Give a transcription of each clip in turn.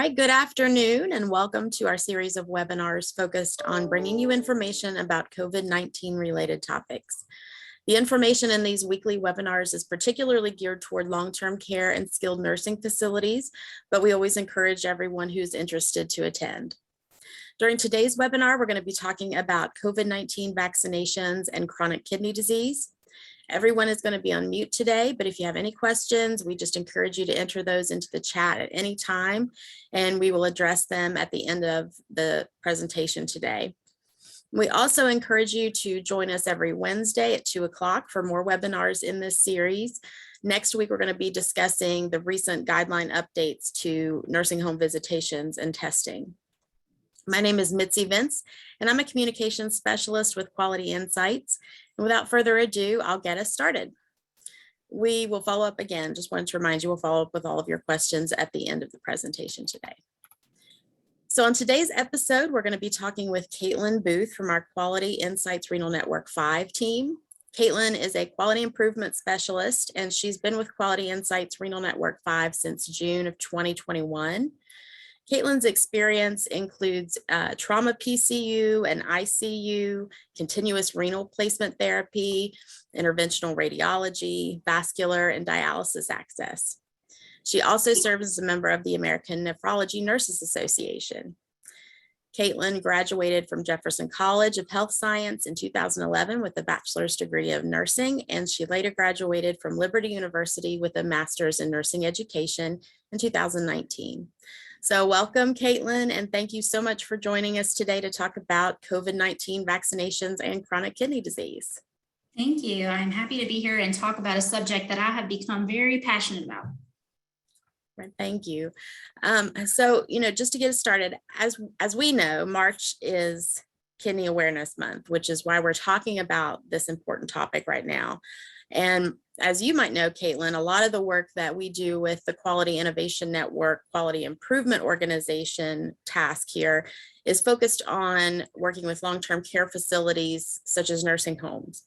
Hi, good afternoon, and welcome to our series of webinars focused on bringing you information about COVID-19 related topics. The information in these weekly webinars is particularly geared toward long-term care and skilled nursing facilities, but we always encourage everyone who's interested to attend. During today's webinar, we're going to be talking about COVID-19 vaccinations and chronic kidney disease. Everyone is going to be on mute today, but if you have any questions, we just encourage you to enter those into the chat at any time, and we will address them at the end of the presentation today. We also encourage you to join us every Wednesday at 2 o'clock for more webinars in this series. Next week, we're going to be discussing the recent guideline updates to nursing home visitations and testing. My name is Mitzi Vince, and I'm a communications specialist with Quality Insights. And without further ado, I'll get us started. We will follow up again. Just wanted to remind you, we'll follow up with all of your questions at the end of the presentation today. So on today's episode, we're going to be talking with Katelynn Booth from our Quality Insights Renal Network 5 team. Katelynn is a quality improvement specialist, and she's been with Quality Insights Renal Network 5 since June of 2021. Katelynn's experience includes trauma PCU and ICU, continuous renal placement therapy, interventional radiology, vascular, and dialysis access. She also serves as a member of the American Nephrology Nurses Association. Katelynn graduated from Jefferson College of Health Science in 2011 with a bachelor's degree of nursing, and she later graduated from Liberty University with a master's in nursing education in 2019. So welcome, Katelynn, and thank you so much for joining us today to talk about COVID-19 vaccinations and chronic kidney disease. Thank you. I'm happy to be here and talk about a subject that I have become very passionate about. Thank you. So, just to get us started, as we know, March is Kidney Awareness Month, which is why we're talking about this important topic right now. And as you might know, Katelynn, a lot of the work that we do with the Quality Innovation Network, Quality Improvement Organization task here is focused on working with long-term care facilities such as nursing homes.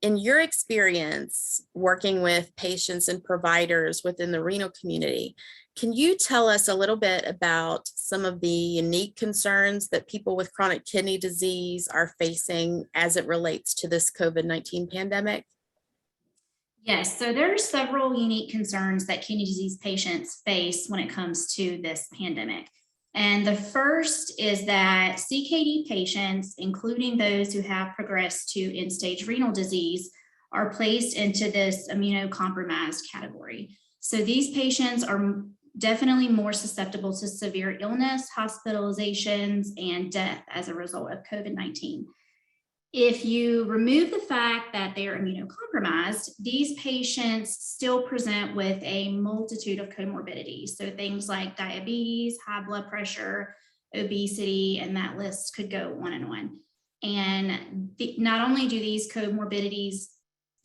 In your experience working with patients and providers within the renal community, can you tell us a little bit about some of the unique concerns that people with chronic kidney disease are facing as it relates to this COVID-19 pandemic? Yes, so there are several unique concerns that kidney disease patients face when it comes to this pandemic. And the first is that CKD patients, including those who have progressed to end-stage renal disease, are placed into this immunocompromised category. So these patients are definitely more susceptible to severe illness, hospitalizations, and death as a result of COVID-19. If you remove the fact that they are immunocompromised, these patients still present with a multitude of comorbidities. So things like diabetes, high blood pressure, obesity, and that list could go on and on. And not only do these comorbidities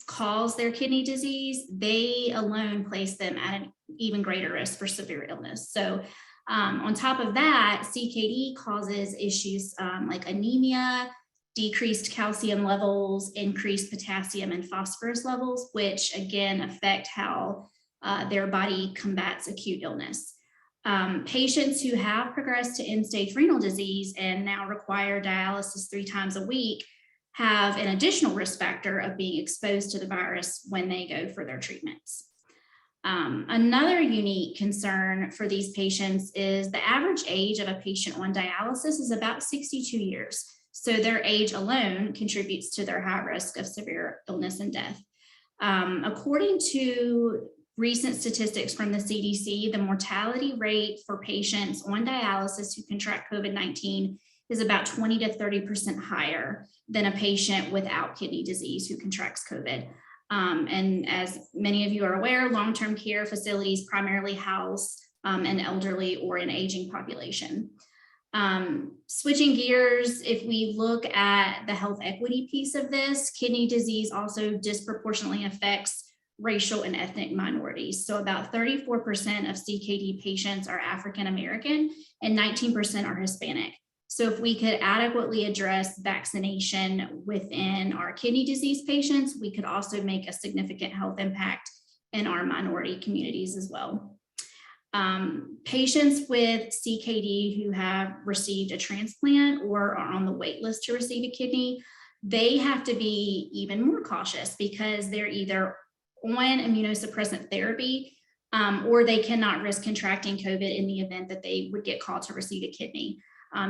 cause their kidney disease, they alone place them at an even greater risk for severe illness. So on top of that, CKD causes issues like anemia, decreased calcium levels, increased potassium and phosphorus levels, which again affect how their body combats acute illness. Patients who have progressed to end-stage renal disease and now require dialysis 3 times a week have an additional risk factor of being exposed to the virus when they go for their treatments. Another unique concern for these patients is the average age of a patient on dialysis is about 62 years. So their age alone contributes to their high risk of severe illness and death. According to recent statistics from the CDC, the mortality rate for patients on dialysis who contract COVID-19 is about 20 to 30% higher than a patient without kidney disease who contracts COVID. And as many of you are aware, long-term care facilities primarily house an elderly or an aging population. Switching gears, if we look at the health equity piece of this, kidney disease also disproportionately affects racial and ethnic minorities. So about 34% of CKD patients are African American and 19% are Hispanic. So if we could adequately address vaccination within our kidney disease patients, we could also make a significant health impact in our minority communities as well. Patients with CKD who have received a transplant or are on the wait list to receive a kidney, they have to be even more cautious because they're either on immunosuppressant therapy or they cannot risk contracting COVID in the event that they would get called to receive a kidney.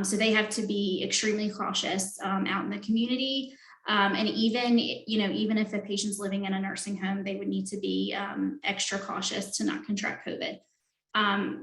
So they have to be extremely cautious out in the community. And even if a patient's living in a nursing home, they would need to be extra cautious to not contract COVID.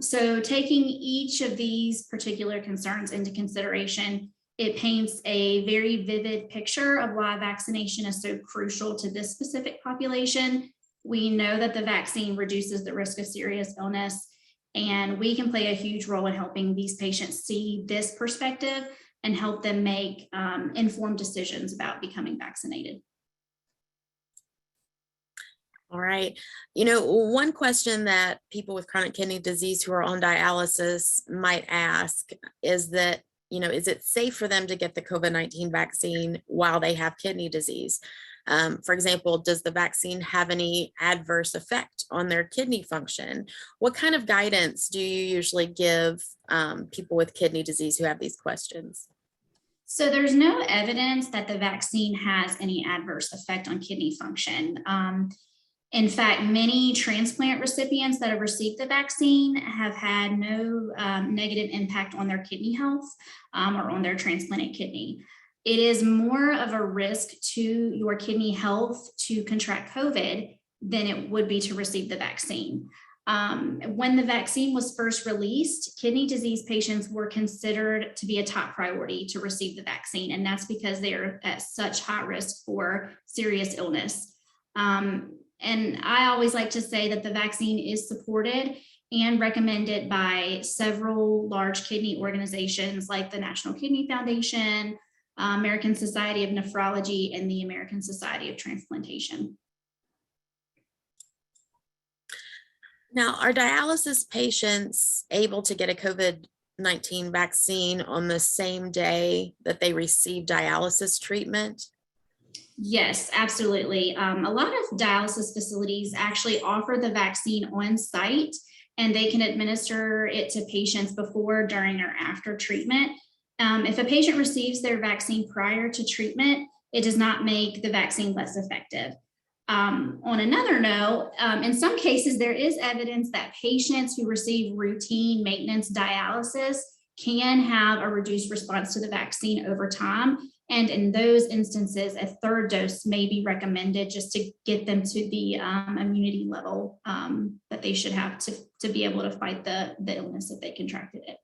So taking each of these particular concerns into consideration, it paints a very vivid picture of why vaccination is so crucial to this specific population. We know that the vaccine reduces the risk of serious illness, and we can play a huge role in helping these patients see this perspective and help them make informed decisions about becoming vaccinated. All right. One question that people with chronic kidney disease who are on dialysis might ask is that, is it safe for them to get the COVID-19 vaccine while they have kidney disease? For example, does the vaccine have any adverse effect on their kidney function? What kind of guidance do you usually give people with kidney disease who have these questions? So there's no evidence that the vaccine has any adverse effect on kidney function. In fact, many transplant recipients that have received the vaccine have had no negative impact on their kidney health or on their transplanted kidney. It is more of a risk to your kidney health to contract COVID than it would be to receive the vaccine. When the vaccine was first released, kidney disease patients were considered to be a top priority to receive the vaccine, and that's because they are at such high risk for serious illness. And I always like to say that the vaccine is supported and recommended by several large kidney organizations like the National Kidney Foundation, American Society of Nephrology, and the American Society of Transplantation. Now, are dialysis patients able to get a COVID-19 vaccine on the same day that they receive dialysis treatment? Yes, absolutely. A lot of dialysis facilities actually offer the vaccine on site, and they can administer it to patients before, during, or after treatment. If a patient receives their vaccine prior to treatment, it does not make the vaccine less effective. On another note, in some cases, there is evidence that patients who receive routine maintenance dialysis can have a reduced response to the vaccine over time. And in those instances, a third dose may be recommended just to get them to the immunity level that they should have to be able to fight the illness if they contracted it.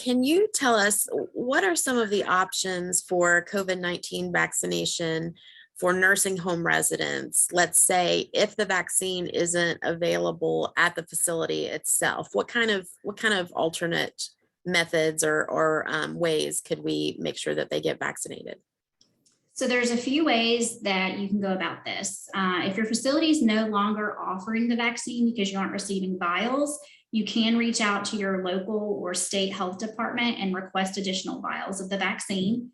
Can you tell us what are some of the options for COVID-19 vaccination for nursing home residents? Let's say if the vaccine isn't available at the facility itself, what kind of alternate methods or ways could we make sure that they get vaccinated? So there's a few ways that you can go about this. If your facility is no longer offering the vaccine because you aren't receiving vials, you can reach out to your local or state health department and request additional vials of the vaccine.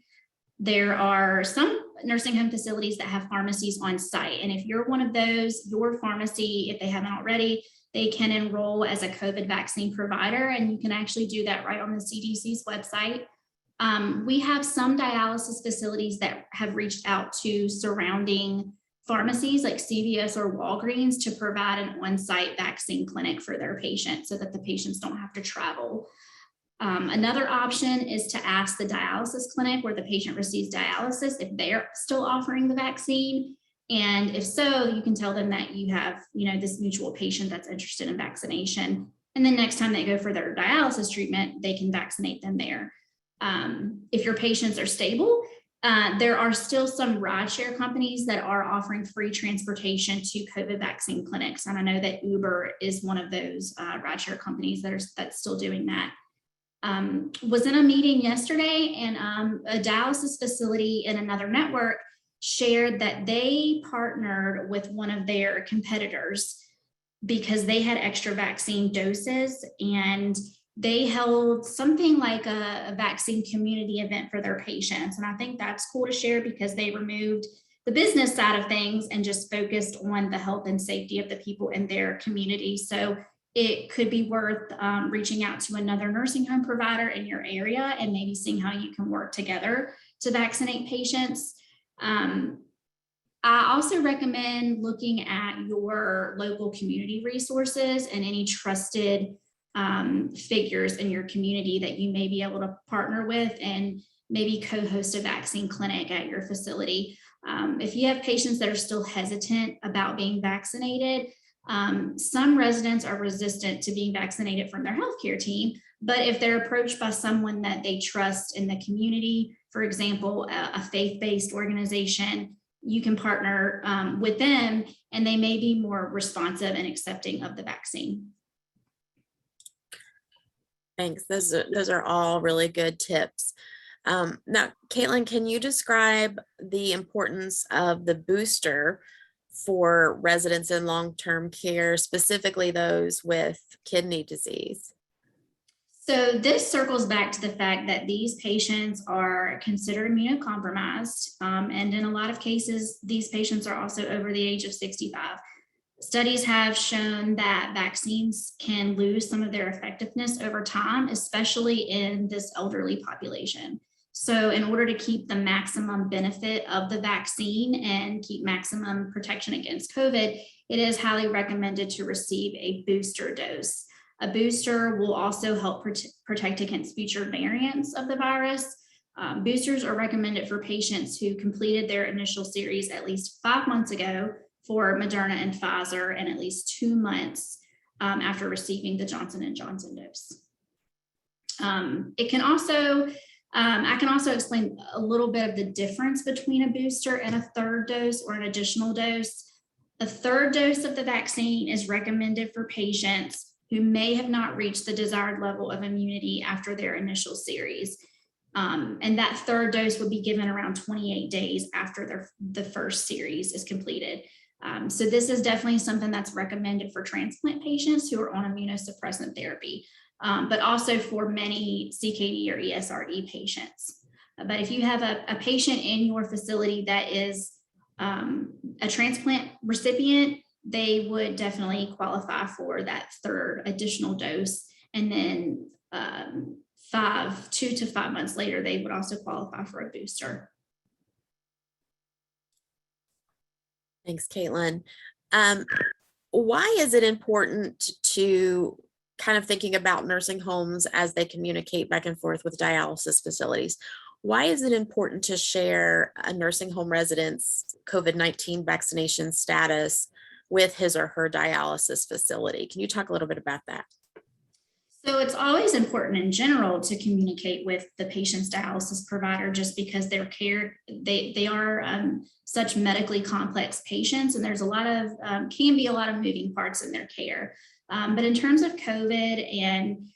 There are some nursing home facilities that have pharmacies on site. And if you're one of those, your pharmacy, if they haven't already, they can enroll as a COVID vaccine provider, and you can actually do that right on the CDC's website. We have some dialysis facilities that have reached out to surrounding pharmacies like CVS or Walgreens to provide an on-site vaccine clinic for their patients so that the patients don't have to travel. Another option is to ask the dialysis clinic where the patient receives dialysis if they're still offering the vaccine. And if so, you can tell them that you have, this mutual patient that's interested in vaccination. And then next time they go for their dialysis treatment, they can vaccinate them there. If your patients are stable, there are still some rideshare companies that are offering free transportation to COVID vaccine clinics. And I know that Uber is one of those rideshare companies that's still doing that. Was in a meeting yesterday, and a dialysis facility in another network shared that they partnered with one of their competitors because they had extra vaccine doses, and they held something like a vaccine community event for their patients. And I think that's cool to share because they removed the business side of things and just focused on the health and safety of the people in their community. So it could be worth reaching out to another nursing home provider in your area and maybe seeing how you can work together to vaccinate patients. I also recommend looking at your local community resources and any trusted figures in your community that you may be able to partner with and maybe co-host a vaccine clinic at your facility. If you have patients that are still hesitant about being vaccinated, some residents are resistant to being vaccinated from their healthcare team, but if they're approached by someone that they trust in the community, for example, a faith-based organization, you can partner with them and they may be more responsive and accepting of the vaccine. Thanks. Those are all really good tips. Now, Katelynn, can you describe the importance of the booster for residents in long-term care, specifically those with kidney disease? So this circles back to the fact that these patients are considered immunocompromised. And in a lot of cases, these patients are also over the age of 65. Studies have shown that vaccines can lose some of their effectiveness over time, especially in this elderly population. So in order to keep the maximum benefit of the vaccine and keep maximum protection against COVID, it is highly recommended to receive a booster dose. A booster will also help protect against future variants of the virus. Boosters are recommended for patients who completed their initial series at least 5 months ago for Moderna and Pfizer, and at least 2 months after receiving the Johnson & Johnson dose. I can also explain a little bit of the difference between a booster and a third dose or an additional dose. The third dose of the vaccine is recommended for patients who may have not reached the desired level of immunity after their initial series. And that third dose would be given around 28 days after the first series is completed. So this is definitely something that's recommended for transplant patients who are on immunosuppressant therapy, but also for many CKD or ESRD patients. But if you have a patient in your facility that is a transplant recipient, they would definitely qualify for that third additional dose. And then 2 to 5 months later, they would also qualify for a booster. Thanks, Katelynn. Why is it important to kind of thinking about nursing homes as they communicate back and forth with dialysis facilities? Why is it important to share a nursing home resident's COVID-19 vaccination status with his or her dialysis facility? Can you talk a little bit about that? So it's always important in general to communicate with the patient's dialysis provider, just because they are such medically complex patients, and there's can be a lot of moving parts in their care. But in terms of COVID and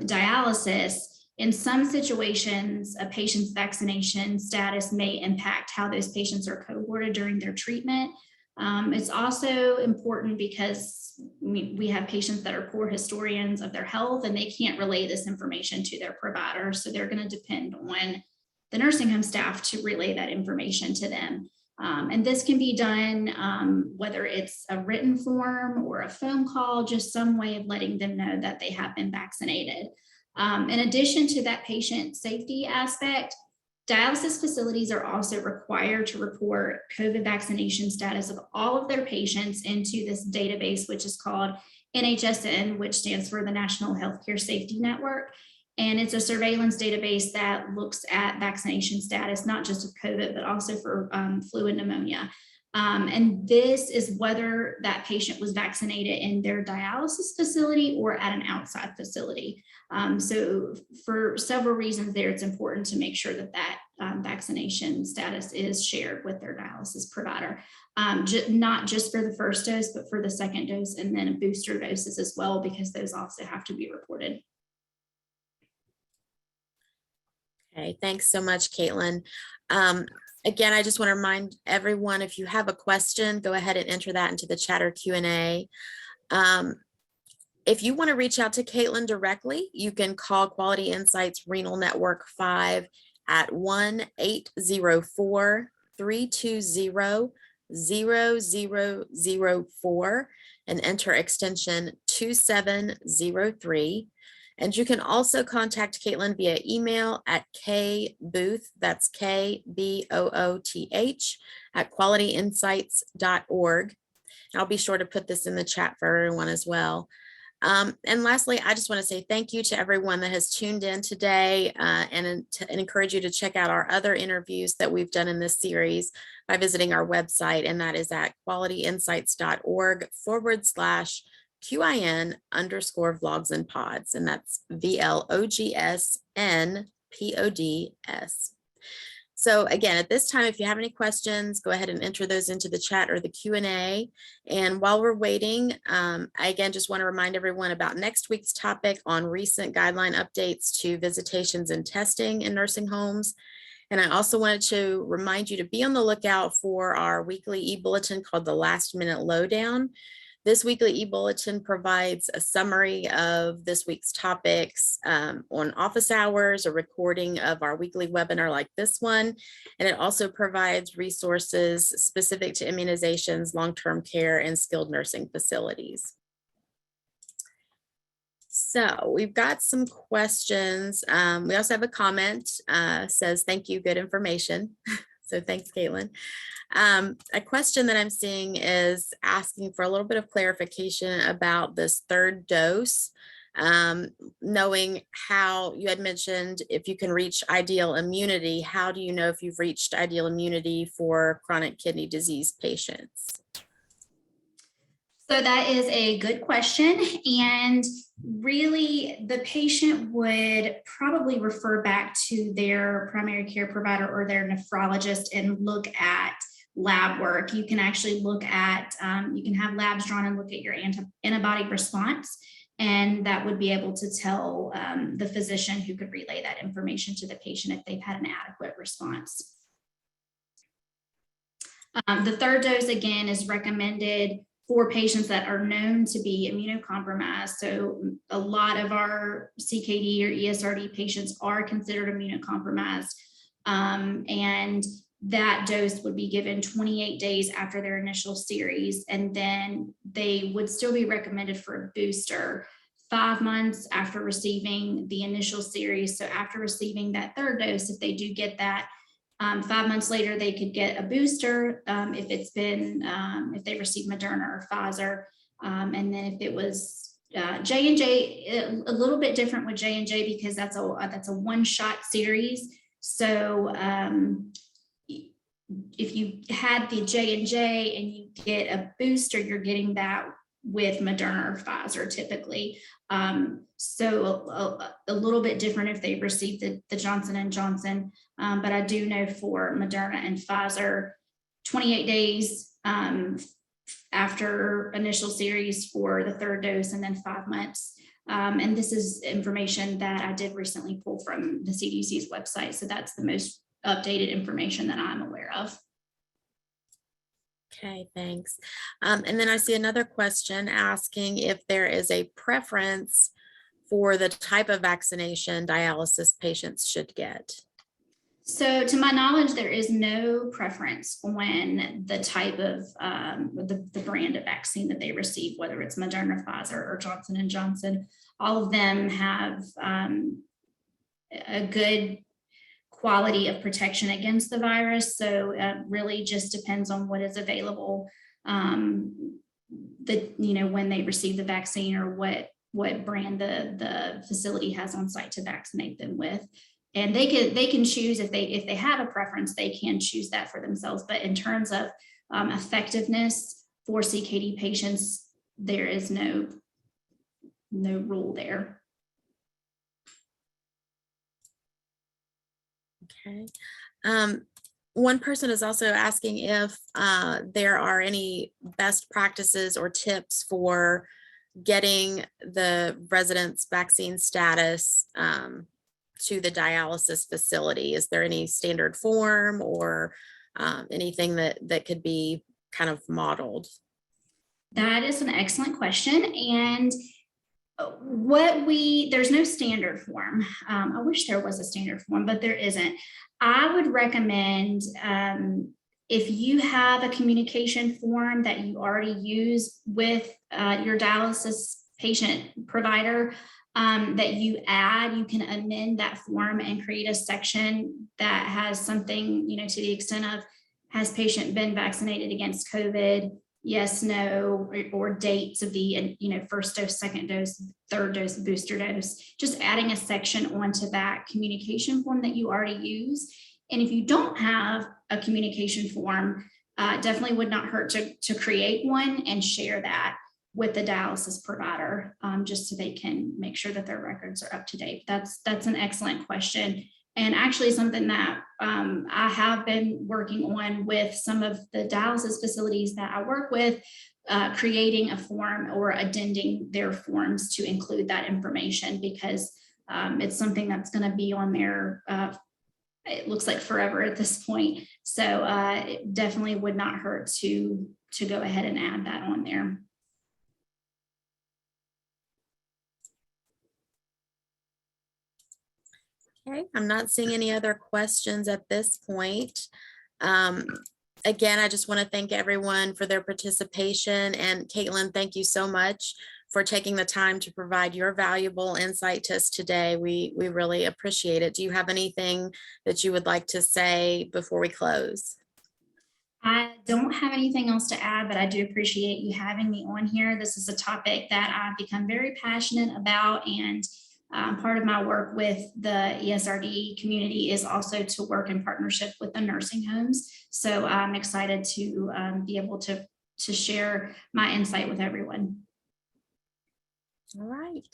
dialysis, in some situations, a patient's vaccination status may impact how those patients are cohorted during their treatment. It's also important because we have patients that are poor historians of their health and they can't relay this information to their provider. So they're going to depend on the nursing home staff to relay that information to them. And this can be done whether it's a written form or a phone call, just some way of letting them know that they have been vaccinated. In addition to that patient safety aspect, dialysis facilities are also required to report COVID vaccination status of all of their patients into this database, which is called NHSN, which stands for the National Healthcare Safety Network. And it's a surveillance database that looks at vaccination status, not just of COVID, but also for flu and pneumonia. And this is whether that patient was vaccinated in their dialysis facility or at an outside facility. So for several reasons there, it's important to make sure that vaccination status is shared with their dialysis provider, not just for the first dose, but for the second dose and then booster doses as well, because those also have to be reported. Okay, thanks so much, Katelynn. Again, I just want to remind everyone, if you have a question, go ahead and enter that into the chat or Q&A. If you want to reach out to Katelynn directly, you can call Quality Insights Renal Network 5 at 1-804 320-0004 and enter extension 2703. And you can also contact Katelynn via email at kbooth, that's KBOOTH, at qualityinsights.org. I'll be sure to put this in the chat for everyone as well. And lastly, I just want to say thank you to everyone that has tuned in today and encourage you to check out our other interviews that we've done in this series by visiting our website, and that is at qualityinsights.org/QIN_vlogs and pods, and that's VLOGSNPODS. So again, at this time, if you have any questions, go ahead and enter those into the chat or the Q&A. And while we're waiting, I again just want to remind everyone about next week's topic on recent guideline updates to visitations and testing in nursing homes. And I also wanted to remind you to be on the lookout for our weekly e-bulletin called the Last Minute Lowdown. This weekly e-bulletin provides a summary of this week's topics on office hours, a recording of our weekly webinar like this one, and it also provides resources specific to immunizations, long-term care, and skilled nursing facilities. So we've got some questions. We also have a comment, says, thank you, good information. So thanks, Katelynn. A question that I'm seeing is asking for a little bit of clarification about this third dose, knowing how you had mentioned if you can reach ideal immunity, how do you know if you've reached ideal immunity for chronic kidney disease patients? So that is a good question. And really, the patient would probably refer back to their primary care provider or their nephrologist and look at lab work. You can actually look at, you can have labs drawn and look at your antibody response. And that would be able to tell the physician who could relay that information to the patient if they've had an adequate response. The third dose, again, is recommended for patients that are known to be immunocompromised. So a lot of our CKD or ESRD patients are considered immunocompromised. And that dose would be given 28 days after their initial series. And then they would still be recommended for a booster 5 months after receiving the initial series. So after receiving that third dose, if they do get that, 5 months later, they could get a booster if it's been, if they received Moderna or Pfizer. And then if it was J&J, a little bit different with J&J because that's a one-shot series. So if you had the J&J and you get a booster, you're getting that with Moderna or Pfizer typically. So a little bit different if they received the Johnson & Johnson. But I do know for Moderna and Pfizer, 28 days after initial series for the third dose, and then 5 months. And this is information that I did recently pull from the CDC's website. So that's the most updated information that I'm aware of. Okay, thanks. And then I see another question asking if there is a preference for the type of vaccination dialysis patients should get. So to my knowledge, there is no preference on the type of the brand of vaccine that they receive, whether it's Moderna, Pfizer, or Johnson & Johnson. All of them have a good quality of protection against the virus. So really just depends on what is available, when they receive the vaccine or what brand the facility has on site to vaccinate them with. And they can choose if they have a preference, they can choose that for themselves. But in terms of effectiveness for CKD patients, there is no rule there. Okay. One person is also asking if there are any best practices or tips for getting the residents' vaccine status to the dialysis facility. Is there any standard form or anything that could be kind of modeled? That is an excellent question. And there's no standard form. I wish there was a standard form, but there isn't. I would recommend If you have a communication form that you already use with your dialysis patient provider that you add, you can amend that form and create a section that has something, to the extent of, has patient been vaccinated against COVID? Yes, no, or dates of the, first dose, second dose, third dose, booster dose, just adding a section onto that communication form that you already use. And if you don't have a communication form, definitely would not hurt to create one and share that with the dialysis provider, just so they can make sure that their records are up to date. That's an excellent question. And actually something that I have been working on with some of the dialysis facilities that I work with, creating a form or addending their forms to include that information, because it's something that's going to be on there, it looks like forever at this point. So it definitely would not hurt to go ahead and add that on there. Okay, I'm not seeing any other questions at this point. Again, I just want to thank everyone for their participation. And Katelynn, thank you so much for taking the time to provide your valuable insight to us today. We really appreciate it. Do you have anything that you would like to say before we close? I don't have anything else to add, but I do appreciate you having me on here. This is a topic that I've become very passionate about, and part of my work with the ESRD community is also to work in partnership with the nursing homes. So I'm excited to be able to share my insight with everyone. All right.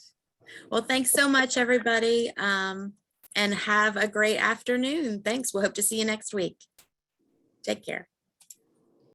Well, thanks so much, everybody, and have a great afternoon. Thanks. We'll hope to see you next week. Take care.